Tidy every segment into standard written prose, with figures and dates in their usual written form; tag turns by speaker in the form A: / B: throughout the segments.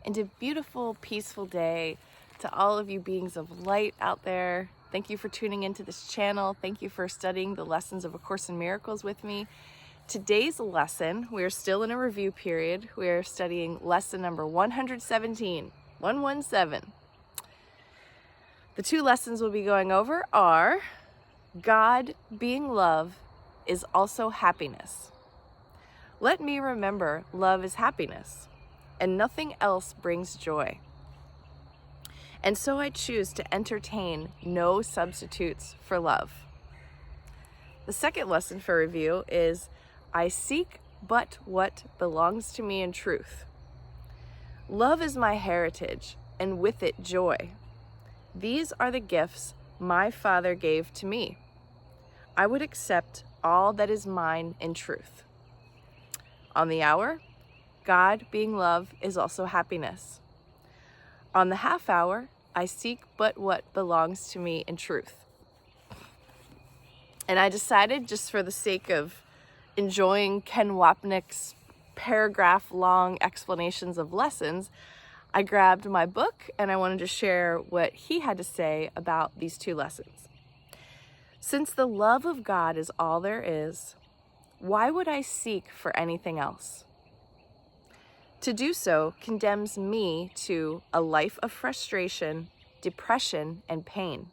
A: and a beautiful, peaceful day to all of you beings of light out there. Thank you for tuning into this channel. Thank you for studying the lessons of A Course in Miracles with me. Today's lesson, we are still in a review period. We are studying lesson number 117, 117. The two lessons we'll be going over are God being love is also happiness. Let me remember love is happiness, and nothing else brings joy. And so I choose to entertain no substitutes for love. The second lesson for review is I seek but what belongs to me in truth. Love is my heritage, and with it joy. These are the gifts my Father gave to me. I would accept all that is mine in truth. On the hour, God being love is also happiness. On the half hour, I seek but what belongs to me in truth. And I decided, just for the sake of enjoying Ken Wapnick's paragraph-long explanations of lessons, I grabbed my book and I wanted to share what he had to say about these two lessons. Since the love of God is all there is, why would I seek for anything else? To do so condemns me to a life of frustration, depression, and pain.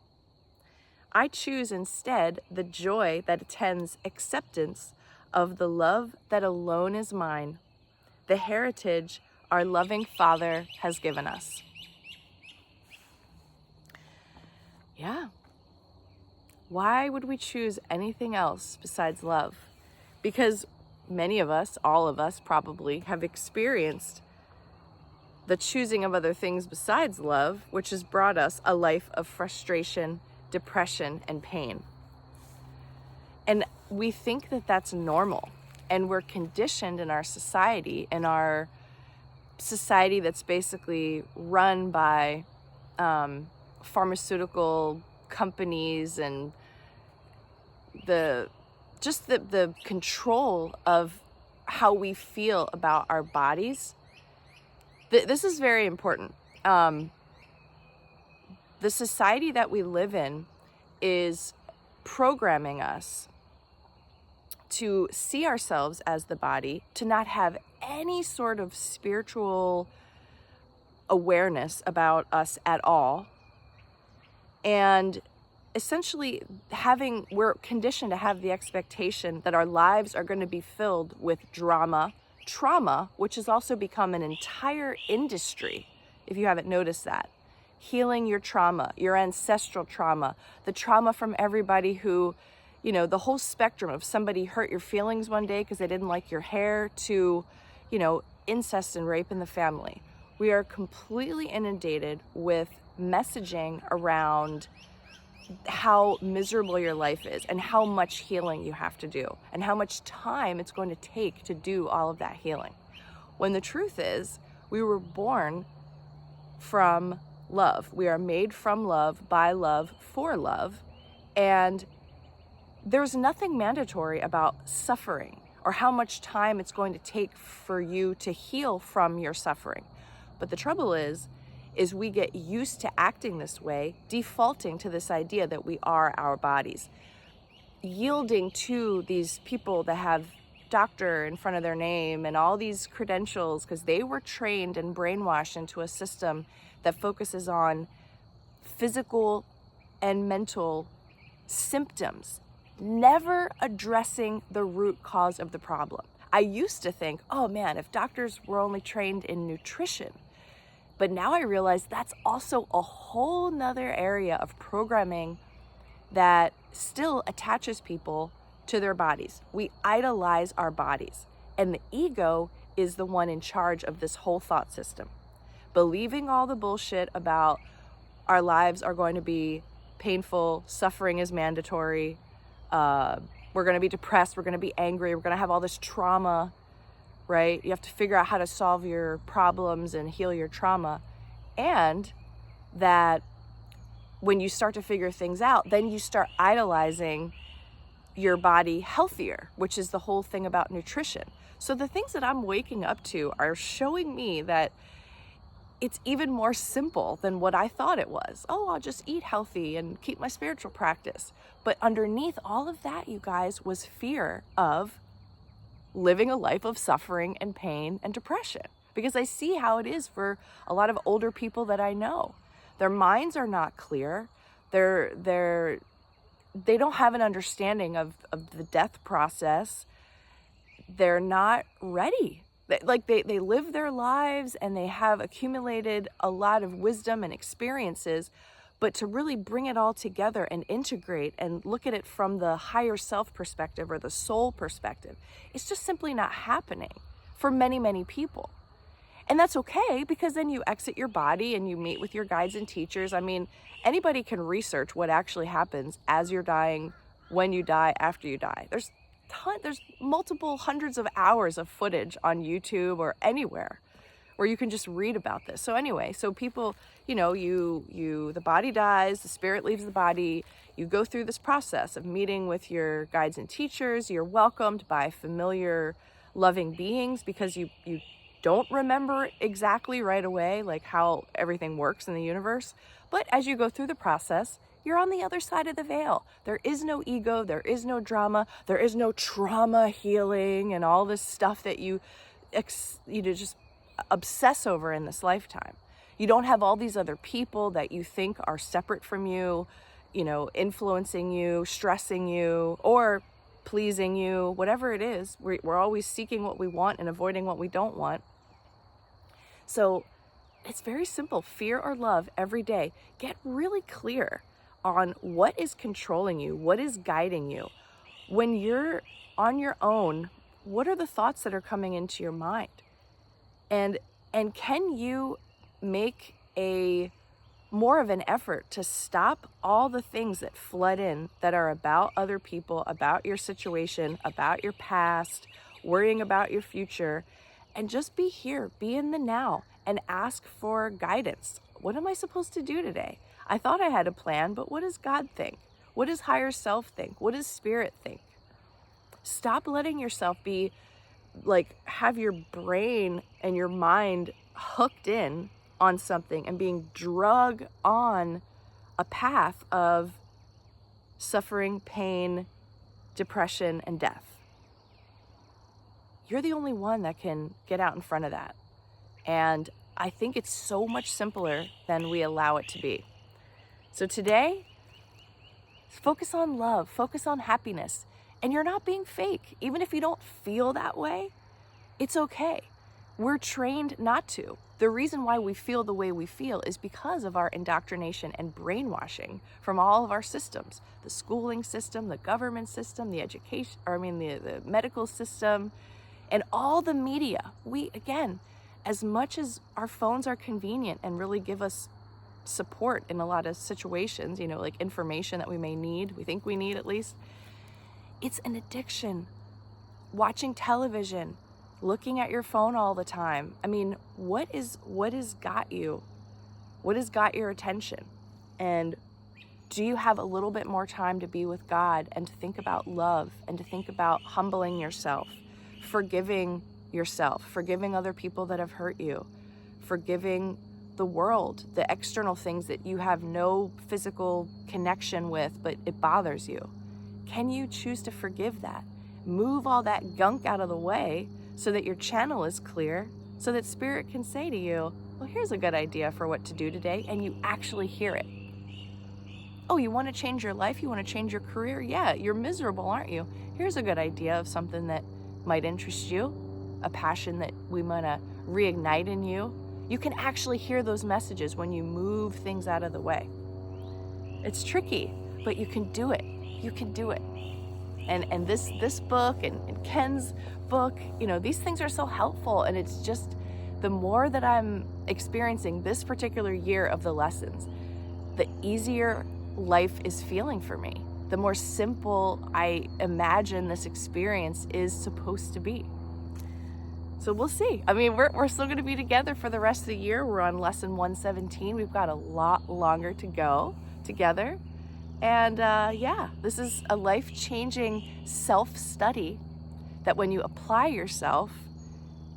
A: I choose instead the joy that attends acceptance of the love that alone is mine, the heritage our loving Father has given us. Yeah. Why would we choose anything else besides love? Because many of us, all of us probably, have experienced the choosing of other things besides love, which has brought us a life of frustration, depression, and pain. And we think that that's normal. And we're conditioned in our society that's basically run by pharmaceutical companies and the control of how we feel about our bodies. This is very important. The society that we live in is programming us to see ourselves as the body, to not have any sort of spiritual awareness about us at all. And essentially we're conditioned to have the expectation that our lives are going to be filled with trauma, which has also become an entire industry, if you haven't noticed that. Healing your trauma, your ancestral trauma, the trauma from everybody who, the whole spectrum of somebody hurt your feelings one day because they didn't like your hair to, incest and rape in the family. We are completely inundated with messaging around how miserable your life is and how much healing you have to do and how much time it's going to take to do all of that healing. When the truth is, we were born from love. We are made from love, by love, for love. And there's nothing mandatory about suffering or how much time it's going to take for you to heal from your suffering. But the trouble is we get used to acting this way, defaulting to this idea that we are our bodies, yielding to these people that have doctor in front of their name and all these credentials because they were trained and brainwashed into a system that focuses on physical and mental symptoms, never addressing the root cause of the problem. I used to think, oh man, if doctors were only trained in nutrition. But now I realize that's also a whole nother area of programming that still attaches people to their bodies. We idolize our bodies. And the ego is the one in charge of this whole thought system. Believing all the bullshit about our lives are going to be painful, suffering is mandatory, we're going to be depressed, we're going to be angry, we're going to have all this trauma, right? You have to figure out how to solve your problems and heal your trauma. And that when you start to figure things out, then you start idolizing your body healthier, which is the whole thing about nutrition. So the things that I'm waking up to are showing me that it's even more simple than what I thought it was. Oh, I'll just eat healthy and keep my spiritual practice. But underneath all of that, you guys, was fear of living a life of suffering and pain and depression. Because I see how it is for a lot of older people that I know. Their minds are not clear. They don't have an understanding of the death process. They're not ready. They live their lives and they have accumulated a lot of wisdom and experiences, but to really bring it all together and integrate and look at it from the higher self perspective or the soul perspective, it's just simply not happening for many, many people. And that's okay, because then you exit your body and you meet with your guides and teachers. I mean, anybody can research what actually happens as you're dying, when you die, after you die. There's multiple hundreds of hours of footage on YouTube or anywhere where you can just read about this. So anyway, so people, the body dies, the spirit leaves the body. You go through this process of meeting with your guides and teachers. You're welcomed by familiar, loving beings, because you don't remember exactly right away, like how everything works in the universe. But as you go through the process, you're on the other side of the veil. There is no ego, there is no drama, there is no trauma healing and all this stuff that you just obsess over in this lifetime. You don't have all these other people that you think are separate from you, influencing you, stressing you, or pleasing you, whatever it is. We're always seeking what we want and avoiding what we don't want. So it's very simple. Fear or love every day. Get really clear on what is controlling you, what is guiding you. When you're on your own, what are the thoughts that are coming into your mind? And can you make more of an effort to stop all the things that flood in that are about other people, about your situation, about your past, worrying about your future, and just be here, be in the now, and ask for guidance. What am I supposed to do today? I thought I had a plan, but what does God think? What does higher self think? What does spirit think? Stop letting yourself have your brain and your mind hooked in on something and being drug on a path of suffering, pain, depression, and death. You're the only one that can get out in front of that. And I think it's so much simpler than we allow it to be. So today, focus on love, focus on happiness. And you're not being fake. Even if you don't feel that way, it's okay. We're trained not to. The reason why we feel the way we feel is because of our indoctrination and brainwashing from all of our systems. The schooling system, the government system, the medical system, and all the media. Again, as much as our phones are convenient and really give us support in a lot of situations, like information that we may need, we think we need at least, it's an addiction. Watching television, looking at your phone all the time. I mean, what has got you? What has got your attention? And do you have a little bit more time to be with God and to think about love and to think about humbling yourself, forgiving yourself, forgiving other people that have hurt you, forgiving the world, the external things that you have no physical connection with, but it bothers you? Can you choose to forgive that? Move all that gunk out of the way so that your channel is clear, so that spirit can say to you, well, here's a good idea for what to do today, and you actually hear it. Oh, you want to change your life? You want to change your career? Yeah, you're miserable, aren't you? Here's a good idea of something that might interest you, a passion that we want to reignite in you. You can actually hear those messages when you move things out of the way. It's tricky, but you can do it. You can do it. And this book and Ken's book, these things are so helpful. And it's just, the more that I'm experiencing this particular year of the lessons, the easier life is feeling for me. The more simple I imagine this experience is supposed to be. So we'll see. I mean, we're still going to be together for the rest of the year. We're on lesson 117. We've got a lot longer to go together. And this is a life-changing self-study that when you apply yourself,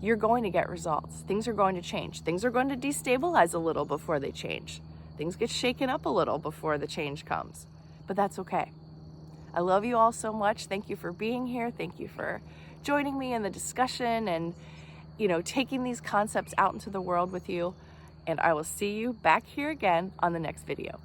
A: you're going to get results. Things are going to change. Things are going to destabilize a little before they change. Things get shaken up a little before the change comes, but that's okay. I love you all so much. Thank you for being here. Thank you for joining me in the discussion and, taking these concepts out into the world with you. And I will see you back here again on the next video.